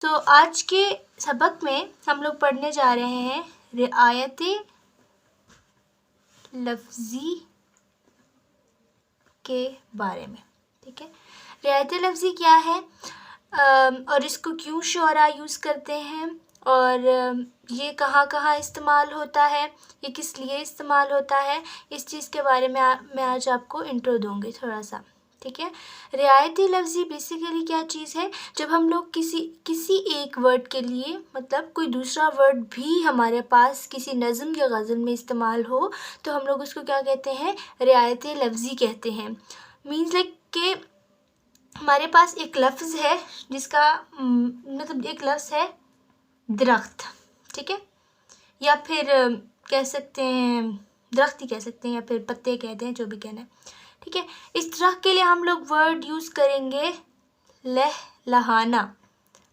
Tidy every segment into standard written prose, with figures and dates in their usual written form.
تو آج کے سبق میں ہم لوگ پڑھنے جا رہے ہیں رعایت لفظی کے بارے میں. ٹھیک ہے، رعایت لفظی کیا ہے اور اس کو کیوں شعراء یوز کرتے ہیں، اور یہ کہاں کہاں استعمال ہوتا ہے، یہ کس لیے استعمال ہوتا ہے، اس چیز کے بارے میں آج آپ کو انٹرو دوں گی تھوڑا سا. ٹھیک ہے، رعایتی لفظی بیسیکلی کیا چیز ہے؟ جب ہم لوگ کسی ایک ورڈ کے لیے مطلب کوئی دوسرا ورڈ بھی ہمارے پاس کسی نظم یا غزل میں استعمال ہو تو ہم لوگ اس کو کیا کہتے ہیں؟ رعایت لفظی کہتے ہیں. مینز لائک کہ ہمارے پاس ایک لفظ ہے جس کا مطلب ایک لفظ ہے درخت. ٹھیک ہے، یا پھر کہہ سکتے ہیں درخت ہی کہہ سکتے ہیں، یا پھر پتے کہتے ہیں، جو بھی کہنا ہے. ٹھیک ہے، اس درخت کے لیے ہم لوگ ورڈ یوز کریں گے لہانا.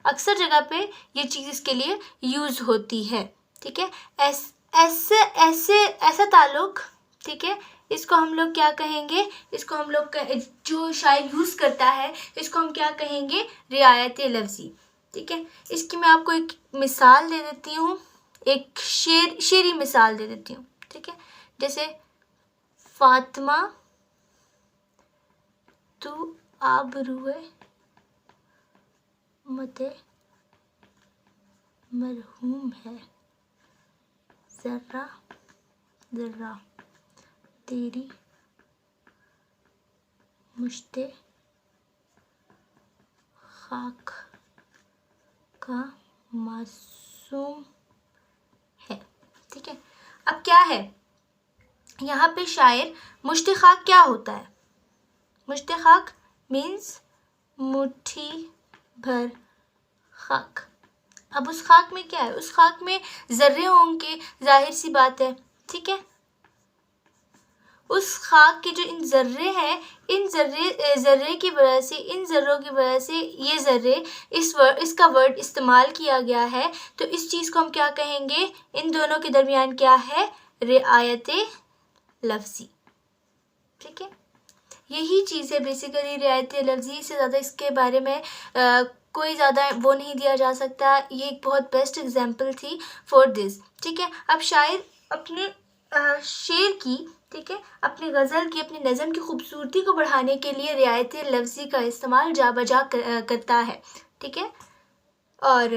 اکثر جگہ پہ یہ چیز اس کے لیے یوز ہوتی ہے. ٹھیک ہے، ایسا تعلق. ٹھیک ہے، اس کو ہم لوگ کیا کہیں گے؟ اس کو ہم لوگ جو شاعر یوز کرتا ہے اس کو ہم کیا کہیں گے؟ رعایت لفظی. ٹھیک ہے، اس کی میں آپ کو ایک مثال دے دیتی ہوں، ایک شعری مثال دے دیتی ہوں. ٹھیک ہے، جیسے فاطمہ تو آبروئے مت مرحوم ہے، ذرہ ذرہ تیری مشت خاک کا معصوم ہے. ٹھیک ہے، اب کیا ہے یہاں پہ شاعر مشت خاک کیا ہوتا ہے؟ مشت خاک مینس مٹھی بھر خاک. اب اس خاک میں کیا ہے؟ اس خاک میں ذرے ہوں گے، ظاہر سی بات ہے. ٹھیک ہے، اس خاک کے جو ان ذرے ہیں، ان ذرے کی وجہ سے، ان ذروں کی وجہ سے یہ ذرے اس کا ورڈ استعمال کیا گیا ہے. تو اس چیز کو ہم کیا کہیں گے؟ ان دونوں کے درمیان کیا ہے؟ رعایت لفظی. ٹھیک ہے، یہی چیز ہے بیسیکلی رعایت لفظی. سے زیادہ اس کے بارے میں کوئی زیادہ وہ نہیں دیا جا سکتا. یہ ایک بہت بیسٹ ایگزامپل تھی فار دس. ٹھیک ہے، اب شاعر اپنے شعر کی، ٹھیک ہے، اپنی غزل کی، اپنی نظم کی خوبصورتی کو بڑھانے کے لیے رعایت لفظی کا استعمال جا بجا کرتا ہے. ٹھیک ہے، اور